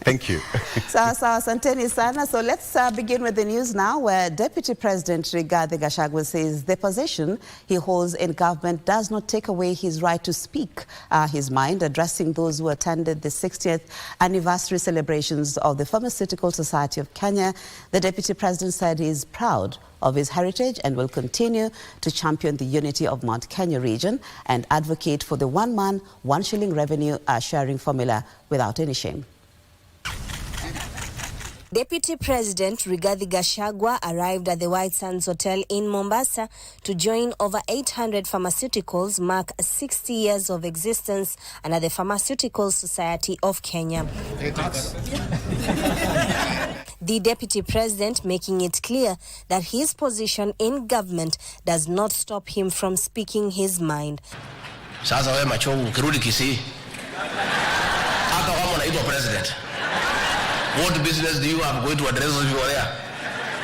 Thank you. Asanteni sana. So let's begin with the news now, where Deputy President Rigathi Gachagua says the position he holds in government does not take away his right to speak his mind. Addressing those who attended the 60th anniversary celebrations of the Pharmaceutical Society of Kenya, the Deputy President said he is proud of his heritage and will continue to champion the unity of Mount Kenya region and advocate for the one-man, one-shilling revenue sharing formula without any shame. Deputy President Rigathi Gachagua arrived at the White Sands Hotel in Mombasa to join over 800 pharmaceuticals mark 60 years of existence under the Pharmaceutical Society of Kenya. The Deputy President making it clear that his position in government does not stop him from speaking his mind. Sasa wewe machovu ukirudi Kisii hata kama unaitwa president, what business do you have going to address those people there?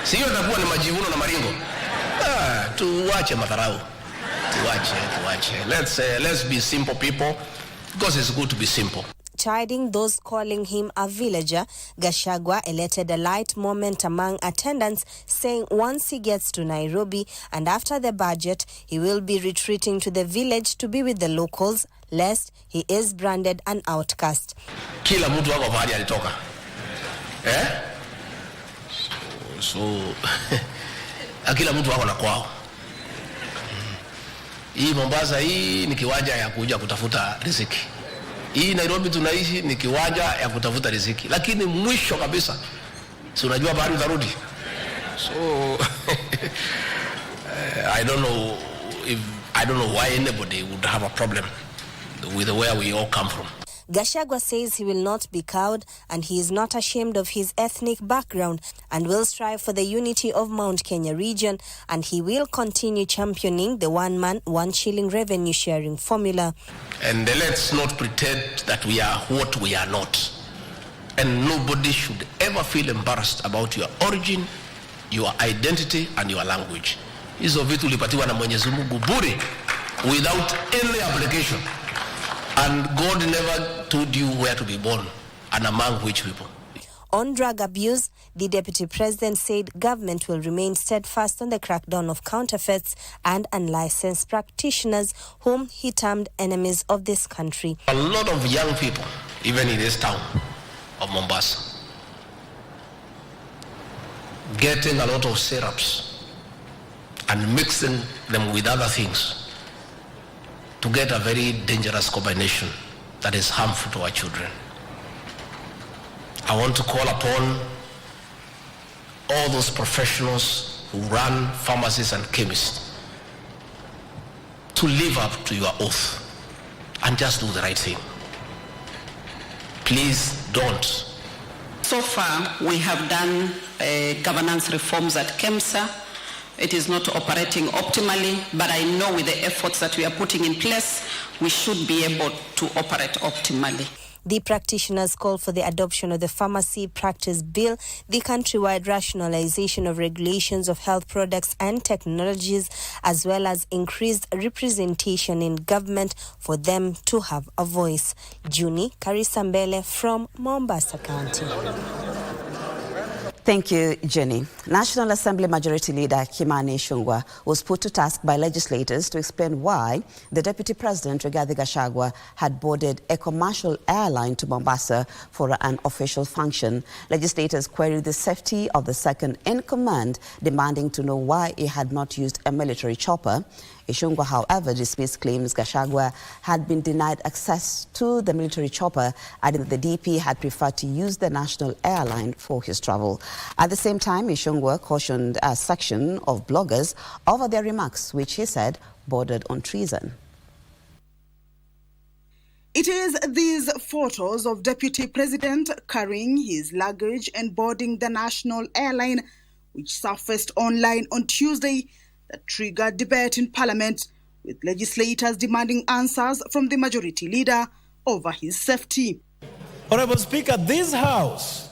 Sio itakuwa ni majivuno na maringo. Tuache madharau. Tuache. Let's be simple people, because it's good to be simple. Chiding those calling him a villager, Gachagua elated a light moment among attendants, saying once he gets to Nairobi and after the budget, he will be retreating to the village to be with the locals, lest he is branded an outcast. Kila mtu wako pahali alitoka. So kila mtu wako na kwao. Hii Mombasa hii ni kiwanja ya kuja kutafuta riziki. Hii Nairobi tunaishi ni kiwanja ya kutafuta riziki. Lakini mwisho kabisa, si unajua bahari utarudi. So I don't know why anybody would have a problem with where we all come from. Gachagua says he will not be cowed and he is not ashamed of his ethnic background and will strive for the unity of Mount Kenya region, and he will continue championing the one-man, one-shilling revenue sharing formula. And let's not pretend that we are what we are not. And nobody should ever feel embarrassed about your origin, your identity and your language. Hizo vitu ulipatiwa na Mwenyezi Mungu bure without any application. And God never told you where to be born and among which people. On drug abuse, the Deputy President said government will remain steadfast on the crackdown of counterfeits and unlicensed practitioners, whom he termed enemies of this country. A lot of young people, even in this town of Mombasa, getting a lot of syrups and mixing them with other things to get a very dangerous combination that is harmful to our children. I want to call upon all those professionals who run pharmacies and chemists to live up to your oath and just do the right thing. Please don't. So far, we have done governance reforms at KEMSA. It is not operating optimally, but I know with the efforts that we are putting in place, we should be able to operate optimally. The practitioners call for the adoption of the Pharmacy Practice Bill, the countrywide rationalization of regulations of health products and technologies, as well as increased representation in government for them to have a voice. Juni Karisambele from Mombasa County. Thank you, Jenny. National Assembly Majority Leader Kimani Ichung'wah was put to task by legislators to explain why the Deputy President Rigathi Gachagua had boarded a commercial airline to Mombasa for an official function. Legislators queried the safety of the second in command, demanding to know why he had not used a military chopper. Ichung'wah, however, dismissed claims Gachagua had been denied access to the military chopper, adding that the DP had preferred to use the national airline for his travel. At the same time, Ichung'wah cautioned a section of bloggers over their remarks, which he said bordered on treason. It is these photos of Deputy President carrying his luggage and boarding the national airline, which surfaced online on Tuesday, that triggered debate in Parliament, with legislators demanding answers from the Majority Leader over his safety. Honorable Speaker, this House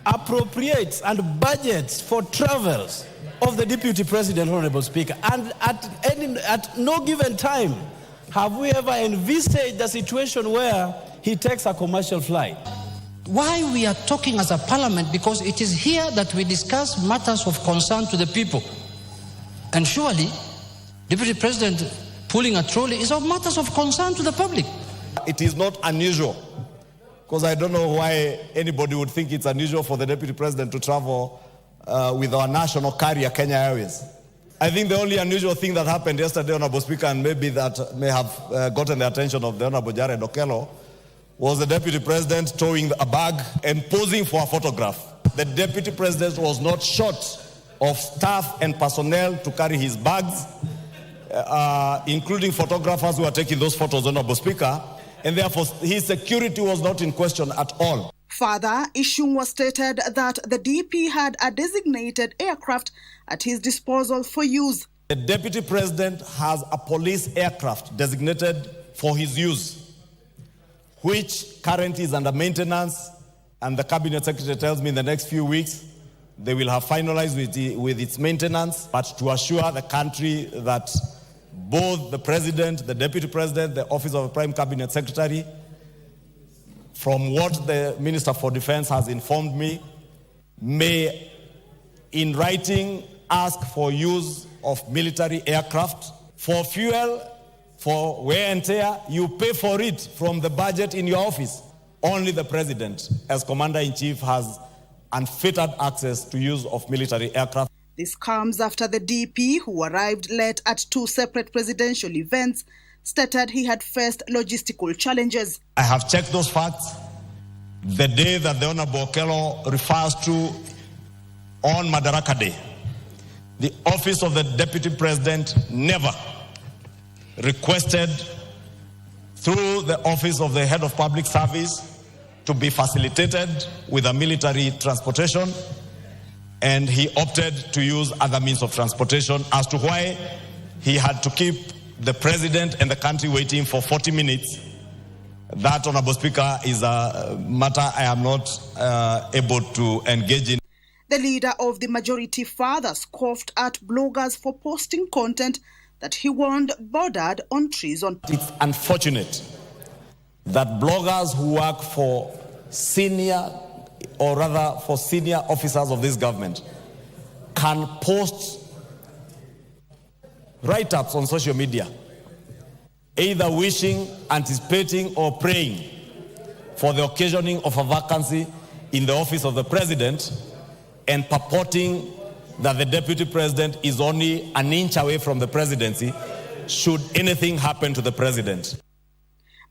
appropriates and budgets for travels of the Deputy President, Honorable Speaker, and at no given time have we ever envisaged a situation where he takes a commercial flight. why we are talking as a parliament, because it is here that we discuss matters of concern to the people. And surely, Deputy President pulling a trolley is of matters of concern to the public. It is not unusual, because I don't know why anybody would think it's unusual for the Deputy President to travel with our national carrier, Kenya Airways. I think the only unusual thing that happened yesterday, Honorable Speaker, and maybe that may have gotten the attention of the Honorable Jared Okello, was the Deputy President towing a bag and posing for a photograph. The Deputy President was not short of staff and personnel to carry his bags, including photographers who are taking those photos, Honorable Speaker, and therefore his security was not in question at all. Further, Ishungwa stated that the DP had a designated aircraft at his disposal for use. The Deputy President has a police aircraft designated for his use, which currently is under maintenance, and the Cabinet Secretary tells me in the next few weeks they will have finalized with its maintenance, but to assure the country that both the President, the Deputy President, the Office of the Prime Cabinet Secretary, from what the Minister for Defense has informed me, may in writing ask for use of military aircraft. For fuel, for wear and tear, you pay for it from the budget in your office. Only the President, as Commander-in-Chief, has unfettered access to use of military aircraft. This comes after the DP, who arrived late at two separate presidential events, stated he had faced logistical challenges. I have checked those facts. The day that the Honorable Okello refers to, on Madaraka Day, the Office of the Deputy President never requested through the Office of the Head of Public Service to be facilitated with a military transportation, and he opted to use other means of transportation. As to why he had to keep the President and the country waiting for 40 minutes, that, Honorable Speaker, is a matter I am not able to engage in. The leader of the majority further scoffed at bloggers for posting content that he warned bordered on treason. It's unfortunate that bloggers who work for senior officers of this government can post write-ups on social media, either wishing, anticipating, or praying for the occasioning of a vacancy in the office of the President, and purporting that the Deputy President is only an inch away from the presidency should anything happen to the President.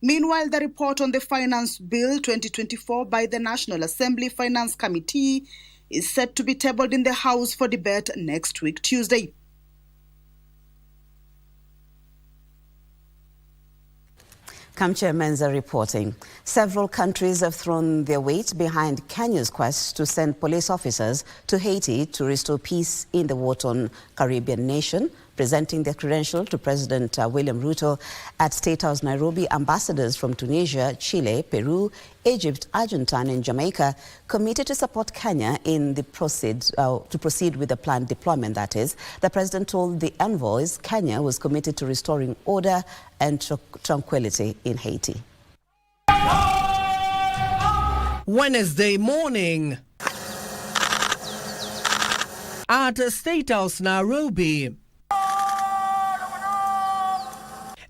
Meanwhile, the report on the Finance Bill 2024 by the National Assembly Finance Committee is set to be tabled in the House for debate next week, Tuesday. Kamche Menza reporting. Several countries have thrown their weight behind Kenya's quest to send police officers to Haiti to restore peace in the war-torn Caribbean nation. Presenting their credential to President William Ruto at State House Nairobi, ambassadors from Tunisia, Chile, Peru, Egypt, Argentina and Jamaica committed to support Kenya in the proceed with the planned deployment, that is. The president told the envoys Kenya was committed to restoring order and tranquility in Haiti. Wednesday morning at State House Nairobi,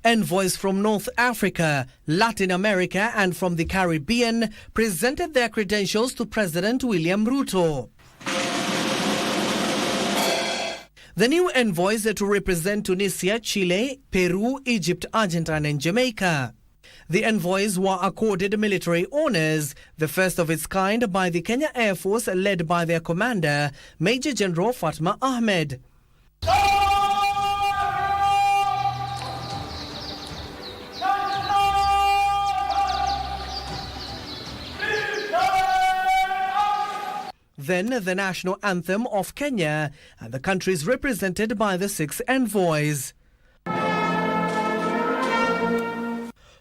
envoys from North Africa, Latin America and from the Caribbean presented their credentials to President William Ruto. The new envoys are to represent Tunisia, Chile, Peru, Egypt, Argentina and Jamaica. The envoys were accorded military honors, the first of its kind by the Kenya Air Force led by their commander, Major General Fatma Ahmed. Then the national anthem of Kenya, and the country is represented by the 6 envoys.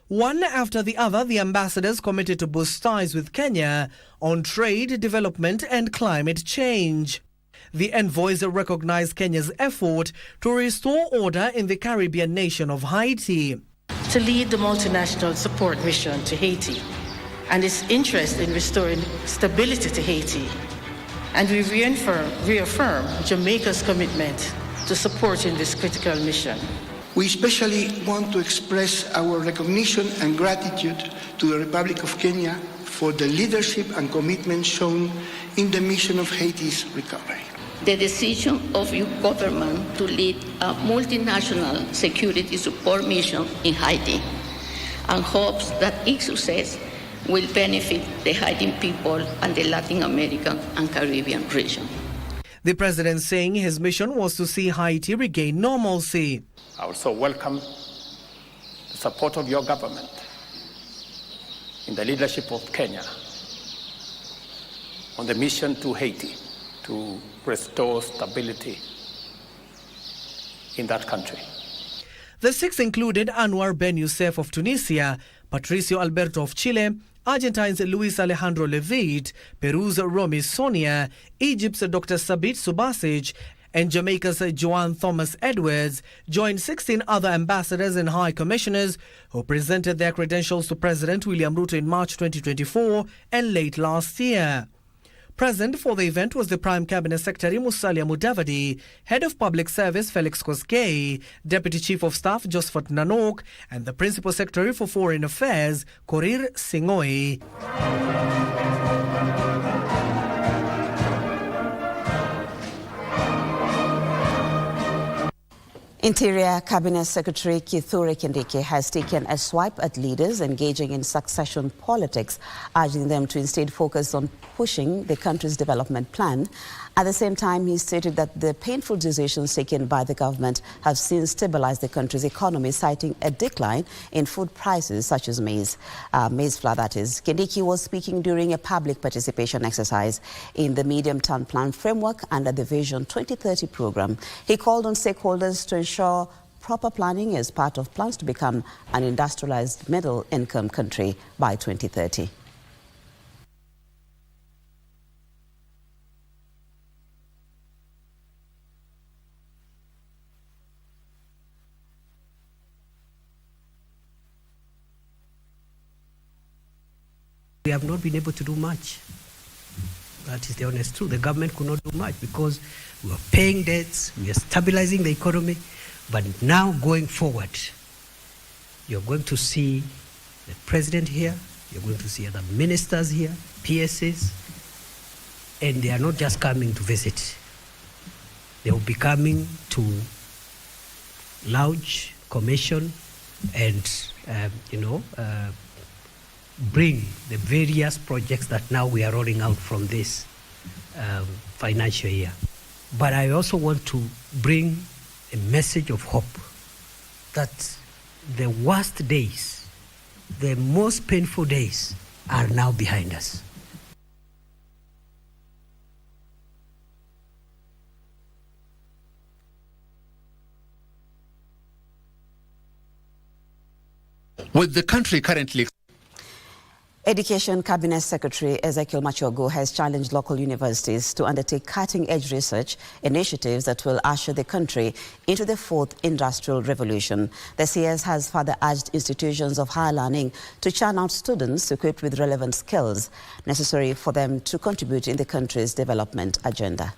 One after the other, the ambassadors committed to boost ties with Kenya on trade, development and climate change. The envoys recognize Kenya's effort to restore order in the Caribbean nation of Haiti. To lead the multinational support mission to Haiti, and its interest in restoring stability to Haiti. And we reaffirm Jamaica's commitment to supporting this critical mission. We especially want to express our recognition and gratitude to the Republic of Kenya for the leadership and commitment shown in the mission of Haiti's recovery. The decision of your government to lead a multinational security support mission in Haiti and hopes that its success will benefit the Haitian people and the Latin American and Caribbean region. The president saying his mission was to see Haiti regain normalcy. I also welcome the support of your government in the leadership of Kenya on the mission to Haiti to restore stability in that country. The six included Anwar Ben Youssef of Tunisia, Patricio Alberto of Chile, Argentine's Luis Alejandro Levit, Peru's Romy Sonia, Egypt's Dr. Sabit Subasic, and Jamaica's Joanne Thomas Edwards joined 16 other ambassadors and high commissioners who presented their credentials to President William Ruto in March 2024 and late last year. Present for the event was the Prime Cabinet Secretary Musalia Mudavadi, Head of Public Service Felix Koskei, Deputy Chief of Staff Josephat Nanok, and the Principal Secretary for Foreign Affairs Korir Singoi. Interior Cabinet Secretary Kithure Kindiki has taken a swipe at leaders engaging in succession politics, urging them to instead focus on pushing the country's development plan. At the same time, he stated that the painful decisions taken by the government have since stabilized the country's economy, citing a decline in food prices such as maize flour, that is. Kindiki was speaking during a public participation exercise in the medium-term plan framework under the Vision 2030 program. He called on stakeholders to ensure proper planning as part of plans to become an industrialized middle-income country by 2030. We have not been able to do much. That is the honest truth. The government could not do much because we are paying debts, we are stabilizing the economy, but now going forward, you're going to see the president here, you're going to see other ministers here, PSs, and they are not just coming to visit. They will be coming to launch, commission, and bring the various projects that now we are rolling out from this financial year. But I also want to bring a message of hope that the worst days, the most painful days are now behind us. With the country currently... Education Cabinet Secretary Ezekiel Machogu has challenged local universities to undertake cutting-edge research initiatives that will usher the country into the fourth industrial revolution. The CS has further urged institutions of higher learning to churn out students equipped with relevant skills necessary for them to contribute in the country's development agenda.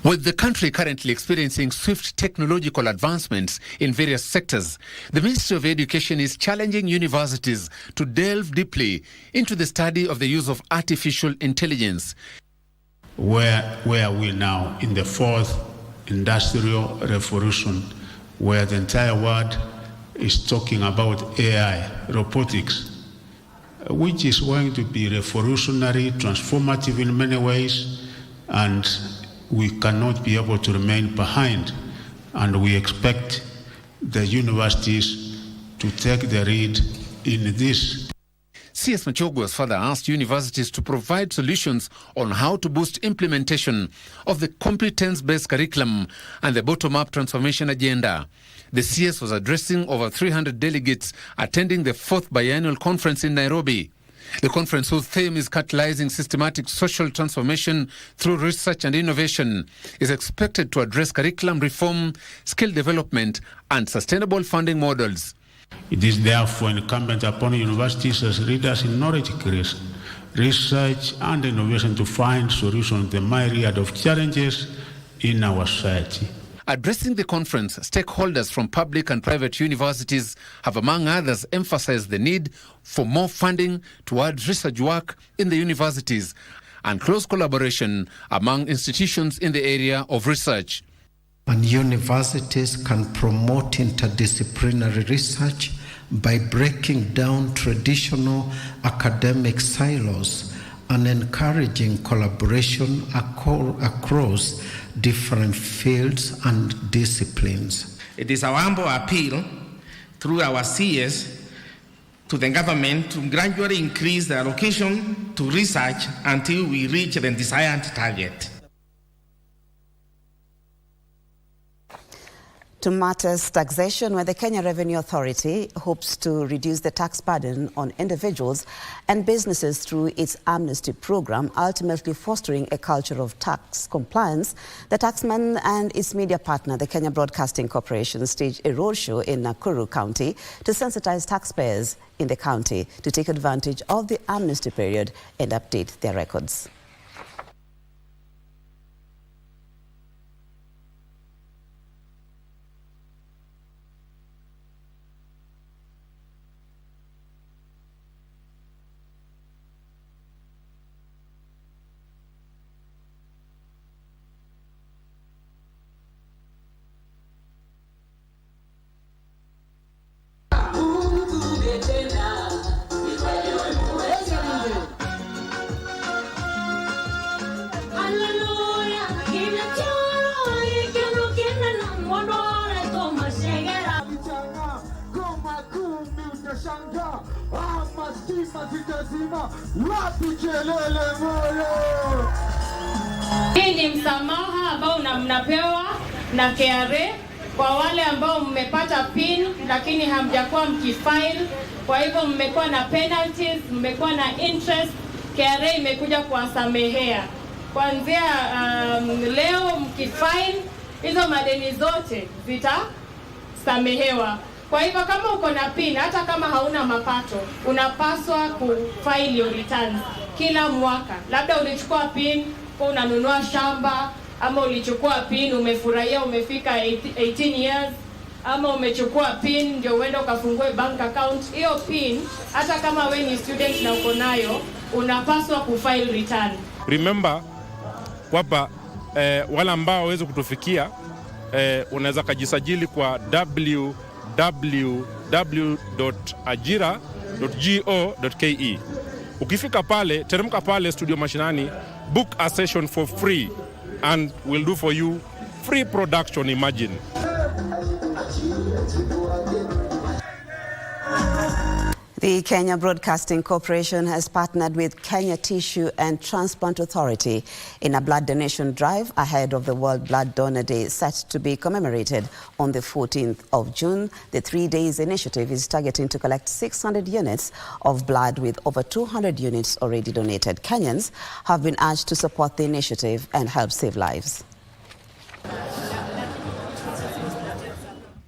With the country currently experiencing swift technological advancements in various sectors, the Ministry of Education is challenging universities to delve deeply into the study of the use of artificial intelligence. Where are we now in the fourth industrial revolution, where the entire world is talking about AI, robotics, which is going to be revolutionary, transformative in many ways, and we cannot be able to remain behind, and we expect the universities to take the lead in this. CS Machogu has further asked universities to provide solutions on how to boost implementation of the competence-based curriculum and the bottom-up transformation agenda. The CS was addressing over 300 delegates attending the fourth biennial conference in Nairobi. The conference, whose theme is catalyzing systematic social transformation through research and innovation, is expected to address curriculum reform, skill development, and sustainable funding models. It is therefore incumbent upon universities as leaders in knowledge creation, research and innovation to find solutions to the myriad of challenges in our society. Addressing the conference, stakeholders from public and private universities have, among others, emphasized the need for more funding towards research work in the universities and close collaboration among institutions in the area of research. And universities can promote interdisciplinary research by breaking down traditional academic silos and encouraging collaboration across different fields and disciplines. It is our humble appeal through our CS to the government to gradually increase the allocation to research until we reach the desired target. To matters taxation, where the Kenya Revenue Authority hopes to reduce the tax burden on individuals and businesses through its amnesty program, ultimately fostering a culture of tax compliance. The taxman and its media partner, the Kenya Broadcasting Corporation, staged a roadshow in Nakuru County to sensitize taxpayers in the county to take advantage of the amnesty period and update their records. Hii ni msamaha ambao mnapewa na KRA kwa wale ambao mmepata PIN lakini hamjakuwa mkifile. Kwa hivyo mmekuwa na penalties, mmekuwa na interest. KRA imekuja kuwasamehea. Kuanzia leo mkifile, hizo madeni zote zitasamehewa. Kwa hivyo kama uko na PIN, hata kama hauna mapato, unapaswa kufile your returns kila mwaka. Labda ulichukua PIN kwa unanunua shamba, ama ulichukua PIN umefurahia umefika 18 years, ama umechukua PIN ndio uende ukafungue bank account. Hiyo PIN hata kama wewe ni student na uko nayo, unapaswa kufile return. Remember kwamba wale ambao hawezi kutufikia unaweza kujisajili kwa www.ajira.go.ke. Ukifika pale, teremka pale studio mashinani, book a session for free and we'll do for you free production, imagine. The Kenya Broadcasting Corporation has partnered with Kenya Tissue and Transplant Authority in a blood donation drive ahead of the World Blood Donor Day set to be commemorated on the 14th of June. The 3 days initiative is targeting to collect 600 units of blood, with over 200 units already donated. Kenyans have been urged to support the initiative and help save lives.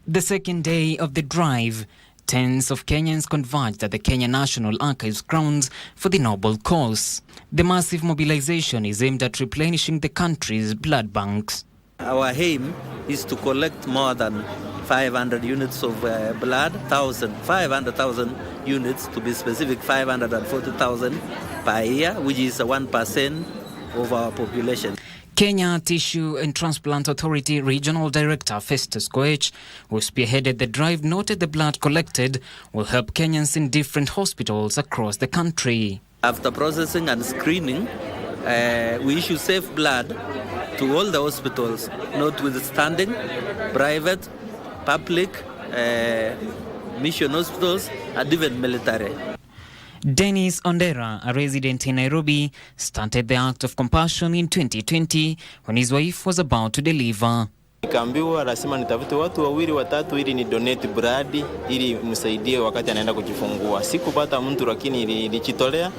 The second day of the drive, tens of Kenyans converged at the Kenya National Archives grounds for the noble cause. The massive mobilization is aimed at replenishing the country's blood banks. Our aim is to collect more than 500 units of blood, 500,000 units to be specific, 540,000 per year, which is 1% of our population. Kenya Tissue and Transplant Authority Regional Director Festus Koech, who spearheaded the drive, noted the blood collected will help Kenyans in different hospitals across the country. After processing and screening, we issue safe blood to all the hospitals, notwithstanding private, public, mission hospitals, and even military. Dennis Ondera, a resident in Nairobi, started the act of compassion in 2020 when his wife was about to deliver. Nikaambiwa lazima nitafute watu wawili watatu ili ni donate blood ili msaidie wakati anaenda kujifungua. Sikupata mtu, lakini nilijitolea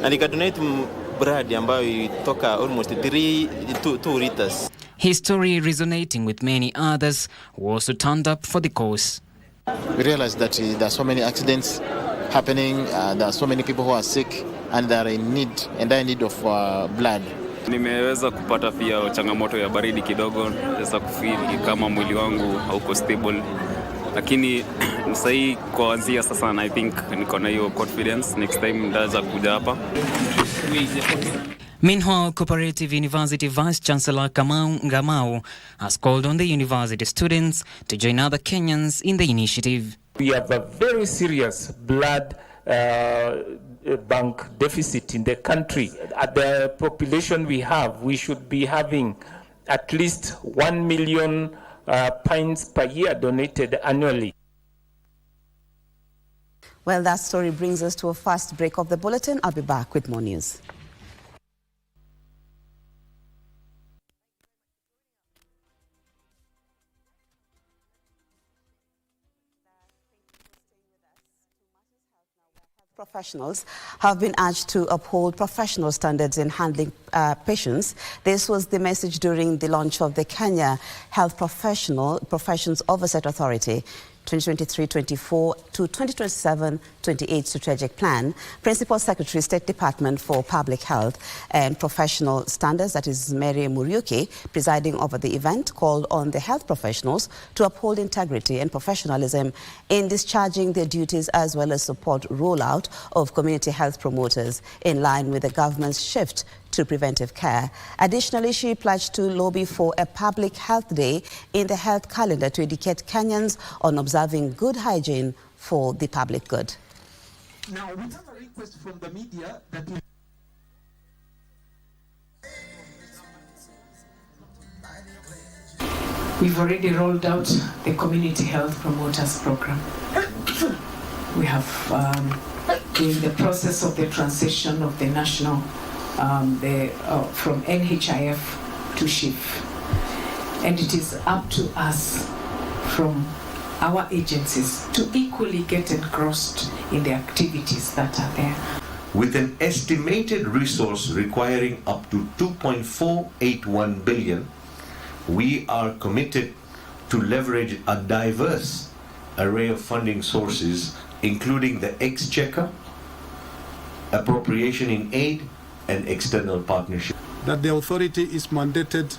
na nikadonate blood ambayo ilitoka almost 2 liters. His story resonating with many others who also turned up for the cause. We realize that there are so many accidents happening, there are so many people who are sick and they are in need, and they are in need of blood. Nimeweza kupata pia changamoto ya baridi kidogo, naweza kufeel kama mwili wangu hauko stable. Lakini msai kuanzia sasa na I think niko na hiyo confidence next time ndaweza kuja hapa. Meanwhile, Cooperative University Vice Chancellor Kamau Ngamau has called on the university students to join other Kenyans in the initiative. We have a very serious blood bank deficit in the country. At the population we have, we should be having at least 1 million pints per year donated annually. Well, that story brings us to a fast break of the bulletin. I'll be back with more news. Professionals have been urged to uphold professional standards in handling patients. This was the message during the launch of the Kenya Health Professions Oversight Authority 2023-24 to 2027-28 strategic plan. Principal Secretary, State Department for Public Health and Professional Standards, that is Mary Muriuki, presiding over the event, called on the health professionals to uphold integrity and professionalism in discharging their duties, as well as support rollout of community health promoters in line with the government's shift to preventive care. Additionally, she pledged to lobby for a public health day in the health calendar to educate Kenyans on observing good hygiene for the public good. Now, we have a request from the media that we've already rolled out the Community Health Promoters Program. We have in the process of the transition of the national from NHIF to SHIF. And it is up to us from our agencies to equally get engrossed in the activities that are there. With an estimated resource requiring up to 2.481 billion, we are committed to leverage a diverse array of funding sources, including the exchequer, appropriation in aid, and external partnership. That the authority is mandated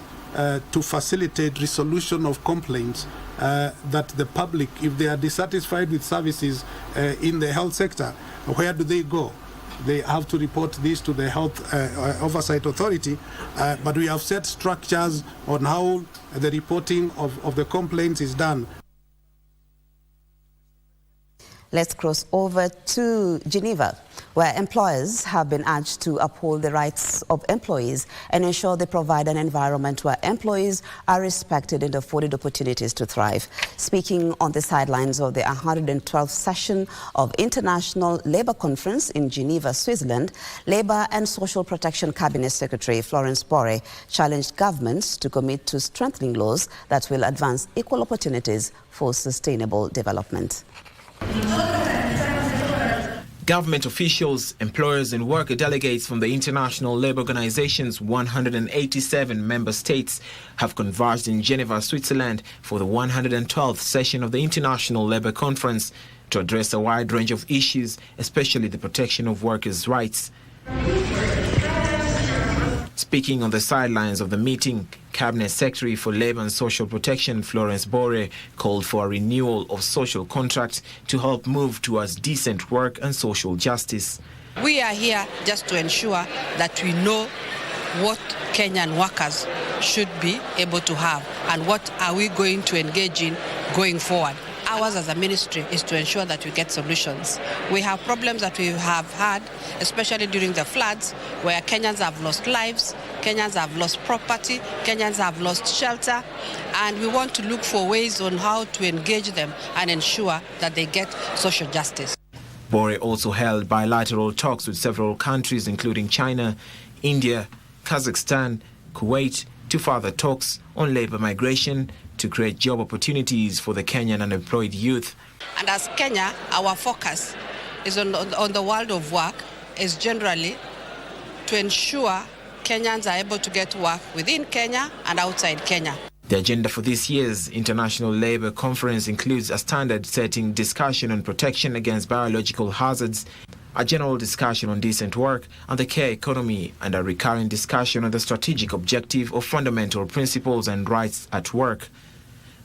to facilitate resolution of complaints that the public, if they are dissatisfied with services in the health sector, where do they go? They have to report this to the Health Oversight Authority, but we have set structures on how the reporting of the complaints is done. Let's cross over to Geneva, where employers have been urged to uphold the rights of employees and ensure they provide an environment where employees are respected and afforded opportunities to thrive. Speaking on the sidelines of the 112th session of International Labour Conference in Geneva, Switzerland, Labour and Social Protection Cabinet Secretary Florence Bore challenged governments to commit to strengthening laws that will advance equal opportunities for sustainable development. Government officials, employers and worker delegates from the International Labour Organization's 187 member states have converged in Geneva, Switzerland for the 112th session of the International Labour Conference to address a wide range of issues, especially the protection of workers' rights. Speaking on the sidelines of the meeting, Cabinet Secretary for Labour and Social Protection Florence Bore called for a renewal of social contracts to help move towards decent work and social justice. We are here just to ensure that we know what Kenyan workers should be able to have and what are we going to engage in going forward. Ours as a ministry is to ensure that we get solutions. We have problems that we have had, especially during the floods, where Kenyans have lost lives, Kenyans have lost property, Kenyans have lost shelter, and we want to look for ways on how to engage them and ensure that they get social justice. Bore also held bilateral talks with several countries, including China, India, Kazakhstan, Kuwait, to further talks on labour migration to create job opportunities for the Kenyan unemployed youth. And as Kenya, our focus is on the world of work, is generally to ensure Kenyans are able to get work within Kenya and outside Kenya. The agenda for this year's International Labour Conference includes a standard-setting discussion on protection against biological hazards, a general discussion on decent work and the care economy, and a recurring discussion on the strategic objective of fundamental principles and rights at work.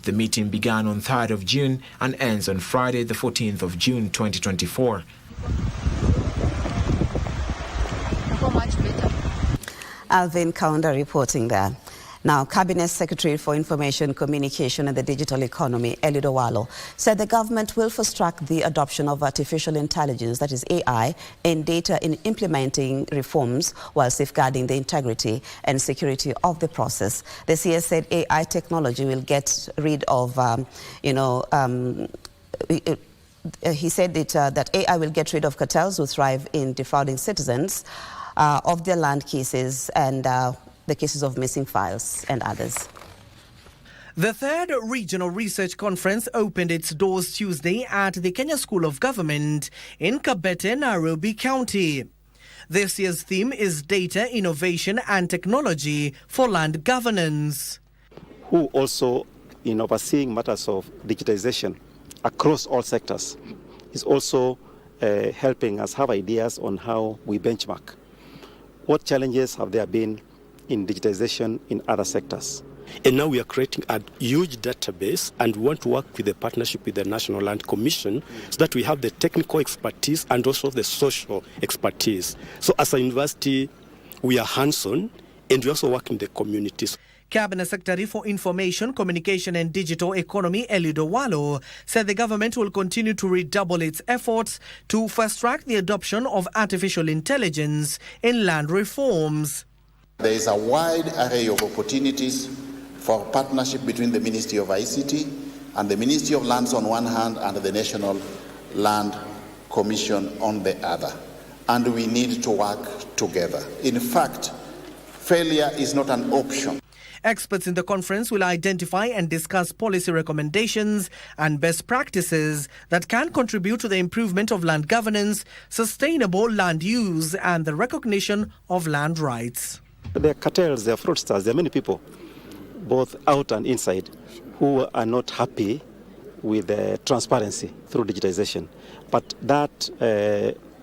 The meeting began on 3rd of June and ends on Friday, the 14th of June 2024. Alvin Kaunda reporting there. Now, Cabinet Secretary for Information, Communication and the Digital Economy, Eliud Owalo, said the government will fast-track the adoption of artificial intelligence, that is AI, in data in implementing reforms while safeguarding the integrity and security of the process. The CS said AI technology will get rid of, he said that AI will get rid of cartels who thrive in defrauding citizens of their land cases and the cases of missing files and others. The third regional research conference opened its doors Tuesday at the Kenya School of Government in Kabete, Nairobi County. This year's theme is Data, Innovation and Technology for Land Governance. Who also, in overseeing matters of digitization across all sectors, is also helping us have ideas on how we benchmark. What challenges have there been in digitization in other sectors? And now we are creating a huge database and we want to work with the partnership with the National Land Commission so that we have the technical expertise and also the social expertise. So as a university, we are hands-on and we also work in the communities. Cabinet Secretary for Information, Communication and Digital Economy, Eliud Owalo, said the government will continue to redouble its efforts to fast-track the adoption of artificial intelligence in land reforms. There is a wide array of opportunities for partnership between the Ministry of ICT and the Ministry of Lands on one hand and the National Land Commission on the other. And we need to work together. In fact, failure is not an option. Experts in the conference will identify and discuss policy recommendations and best practices that can contribute to the improvement of land governance, sustainable land use, and the recognition of land rights. There are cartels, there are fraudsters, there are many people, both out and inside, who are not happy with transparency through digitization. But that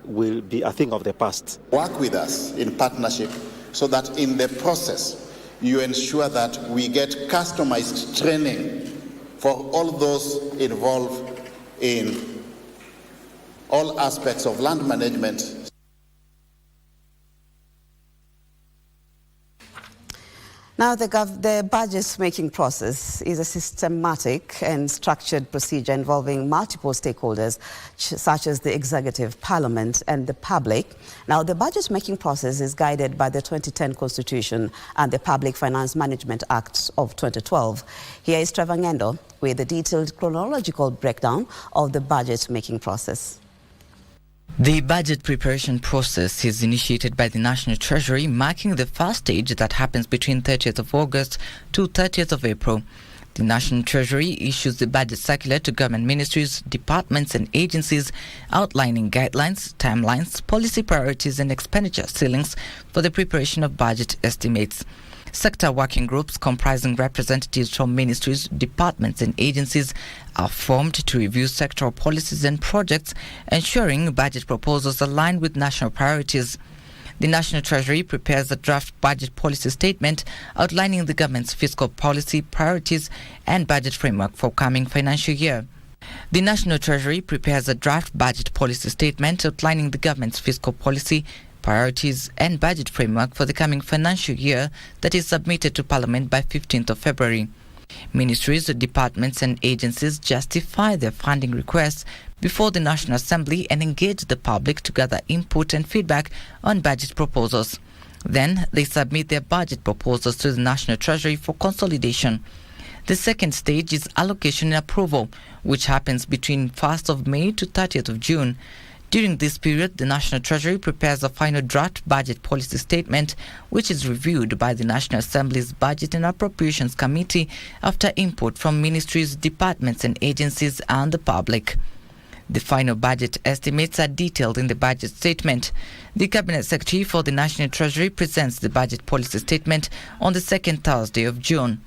will be a thing of the past. Work with us in partnership so that in the process you ensure that we get customized training for all those involved in all aspects of land management. Now, the budget-making process is a systematic and structured procedure involving multiple stakeholders, such as the executive, parliament, and the public. Now, the budget-making process is guided by the 2010 Constitution and the Public Finance Management Act of 2012. Here is Trevor Ngendo with a detailed chronological breakdown of the budget-making process. The budget preparation process is initiated by the National Treasury, marking the first stage that happens between 30th of August to 30th of April. The National Treasury issues the budget circular to government ministries, departments and agencies outlining guidelines, timelines, policy priorities and expenditure ceilings for the preparation of budget estimates. Sector working groups comprising representatives from ministries, departments and agencies are formed to review sectoral policies and projects, ensuring budget proposals align with national priorities. The National Treasury prepares a draft budget policy statement outlining the government's fiscal policy, priorities and budget framework for coming financial year. The National Treasury prepares a draft budget policy statement outlining the government's fiscal policy, priorities and budget framework for the coming financial year that is submitted to Parliament by 15th of February. Ministries, departments and agencies justify their funding requests before the National Assembly and engage the public to gather input and feedback on budget proposals. Then they submit their budget proposals to the National Treasury for consolidation. The second stage is allocation and approval, which happens between 1st of May to 30th of June. During this period, the National Treasury prepares a final draft budget policy statement, which is reviewed by the National Assembly's Budget and Appropriations Committee after input from ministries, departments and agencies and the public. The final budget estimates are detailed in the budget statement. The Cabinet Secretary for the National Treasury presents the budget policy statement on the second Thursday of June.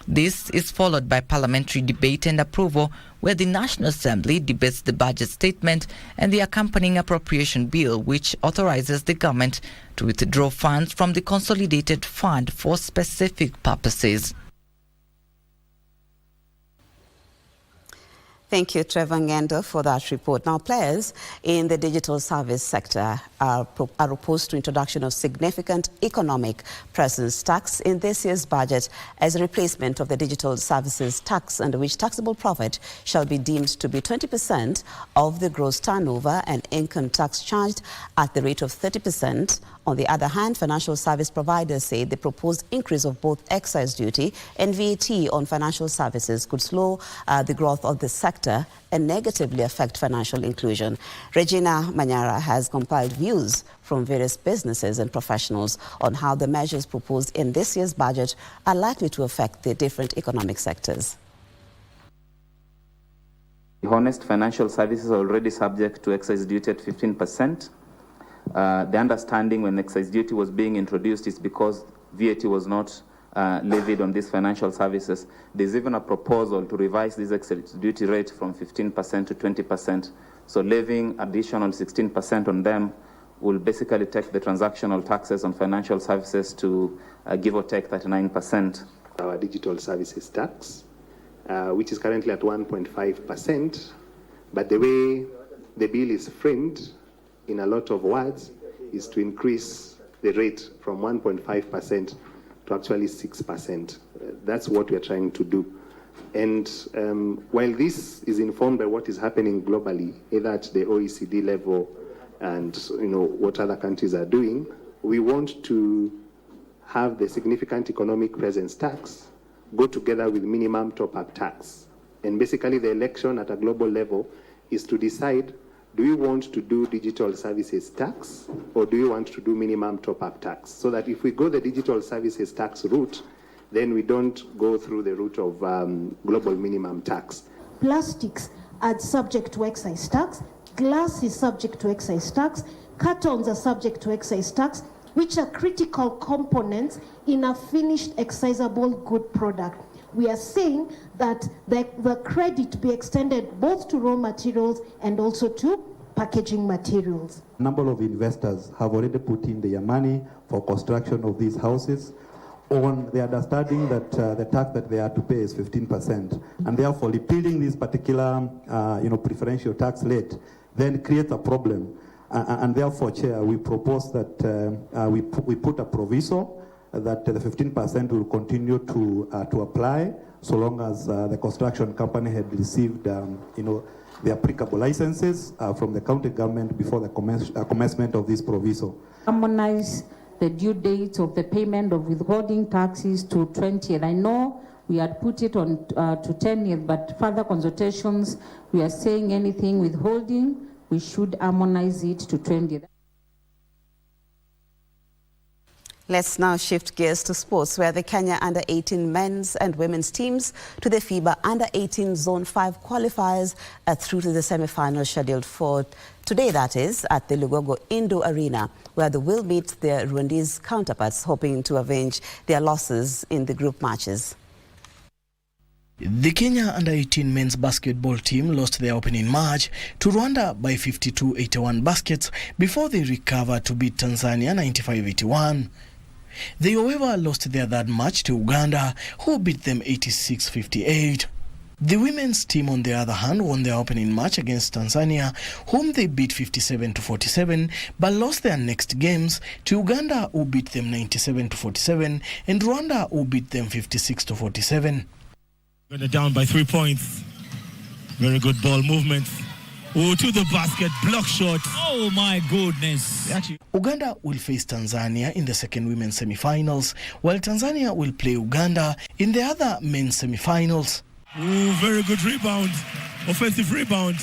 This is followed by parliamentary debate and approval, where the National Assembly debates the budget statement and the accompanying appropriation bill, which authorizes the government to withdraw funds from the consolidated fund for specific purposes. Thank you, Trevor Ngendo, for that report. Now, players in the digital service sector are opposed to introduction of significant economic presence tax in this year's budget as a replacement of the digital services tax, under which taxable profit shall be deemed to be 20% of the gross turnover and income tax charged at the rate of 30%. On the other hand, financial service providers say the proposed increase of both excise duty and VAT on financial services could slow the growth of the sector and negatively affect financial inclusion. Regina Manyara has compiled views from various businesses and professionals on how the measures proposed in this year's budget are likely to affect the different economic sectors. Honest financial services are already subject to excise duty at 15%. The understanding when excise duty was being introduced is because VAT was not levied on these financial services. There's even a proposal to revise this excise duty rate from 15% to 20%. So levying additional 16% on them will basically take the transactional taxes on financial services to give or take 39%. Our digital services tax, which is currently at 1.5%, but the way the bill is framed, in a lot of words, is to increase the rate from 1.5% to actually 6%. That's what we're trying to do. And while this is informed by what is happening globally, either at the OECD level and what other countries are doing, we want to have the significant economic presence tax go together with minimum top-up tax. And basically the election at a global level is to decide, do we want to do digital services tax or do we want to do minimum top-up tax? So that if we go the digital services tax route, then we don't go through the route of global minimum tax. Plastics are subject to excise tax, glass is subject to excise tax, cartons are subject to excise tax, which are critical components in a finished excisable good product. We are saying that the credit be extended both to raw materials and also to packaging materials. A number of investors have already put in their money for construction of these houses on the understanding that the tax that they are to pay is 15%, and therefore repealing this particular preferential tax rate then creates a problem. And therefore, Chair, we propose that we put a proviso that the 15% will continue to apply so long as the construction company had received, the applicable licenses from the county government before the commencement of this proviso. Harmonize the due date of the payment of withholding taxes to 20th. I know we had put it on to 10th, but further consultations, we are saying anything withholding, we should harmonize it to 20th. Let's now shift gears to sports, where the Kenya Under-18 men's and women's teams to the FIBA Under-18 Zone 5 qualifiers are through to the semi-finals scheduled for today, that is, at the Lugogo Indo Arena, where they will meet their Rwandese counterparts, hoping to avenge their losses in the group matches. The Kenya Under-18 men's basketball team lost their opening match to Rwanda by 52-81 baskets before they recovered to beat Tanzania 95-81. They, however, lost their third match to Uganda, who beat them 86-58. The women's team, on the other hand, won their opening match against Tanzania, whom they beat 57-47, but lost their next games to Uganda, who beat them 97-47, and Rwanda, who beat them 56-47. They're down by 3 points. Very good ball movement. Oh, to the basket, block shot. Oh my goodness. Uganda will face Tanzania in the second women's semi-finals, while Tanzania will play Uganda in the other men's semi-finals. Oh, very good rebound. Offensive rebound.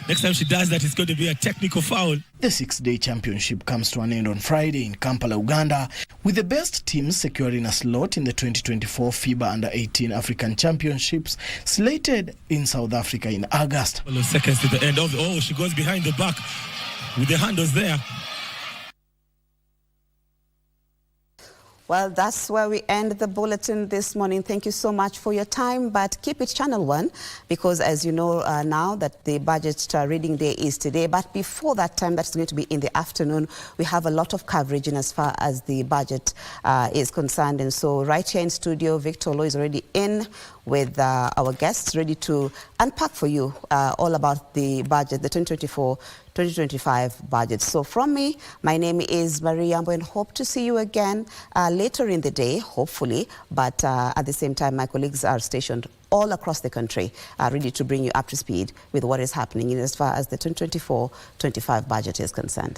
Next time she does that, it's going to be a technical foul. The 6-day championship comes to an end on Friday in Kampala, Uganda, with the best teams securing a slot in the 2024 FIBA Under-18 African Championships, slated in South Africa in August. Seconds to the end of she goes behind the back with the handles there. Well, that's where we end the bulletin this morning. Thank you so much for your time, but keep it Channel 1 because as you know now that the budget reading day is today, but before that time, that's going to be in the afternoon, we have a lot of coverage in as far as the budget is concerned. And so right here in studio, Victor Lo is already in with our guests ready to unpack for you all about the budget, the 2024-2025 budget. So from me, my name is Marie Yambo and hope to see you again later in the day, hopefully. But at the same time, my colleagues are stationed all across the country, ready to bring you up to speed with what is happening as far as the 2024-25 budget is concerned.